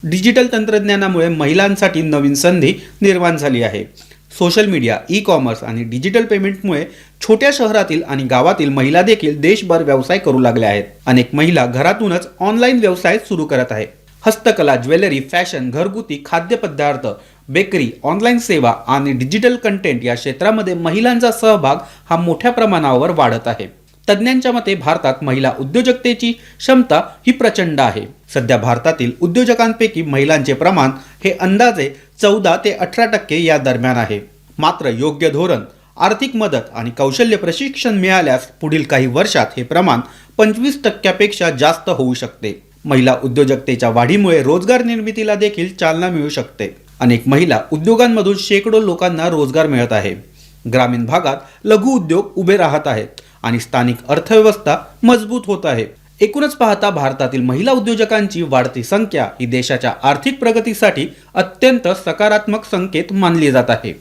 Digital तंत्रज्ञानामुळे महिलांसाठी नवीन संधी निर्माण झाली आहे. सोशल मीडिया, ई कॉमर्स आणि डिजिटल पेमेंटमुळे छोट्या शहरातील आणि गावातील महिला देखील देशभर व्यवसाय करू लागल्या आहेत. अनेक महिला घरातूनच ऑनलाईन व्यवसाय सुरू करत आहेत. हस्तकला, ज्वेलरी, फॅशन, घरगुती खाद्यपदार्थ, बेकरी, ऑनलाईन सेवा आणि डिजिटल कंटेंट या क्षेत्रामध्ये महिलांचा सहभाग हा मोठ्या प्रमाणावर वाढत आहे. तज्ज्ञांच्या मते भारतात महिला उद्योजकतेची क्षमता ही प्रचंड आहे. सध्या भारतातील उद्योजकांपैकी महिलांचे प्रमाण हे अंदाजे 14 ते 18% या दरम्यान आहे. मात्र योग्य धोरण, आर्थिक मदत आणि कौशल्य प्रशिक्षण मिळाल्यास पुढील काही वर्षात हे प्रमाण 25% जास्त होऊ शकते. महिला उद्योजकतेच्या वाढीमुळे रोजगार निर्मितीला देखील चालना मिळू शकते. अनेक महिला उद्योगांमधून शेकडो लोकांना रोजगार मिळत आहे. ग्रामीण भागात लघु उद्योग उभे राहत आहेत आणि स्थानिक अर्थव्यवस्था मजबूत होत आहे. एकूणच पाहता भारतातील महिला उद्योजकांची वाढती संख्या ही देशाच्या आर्थिक प्रगतीसाठी अत्यंत सकारात्मक संकेत मानली जात आहे.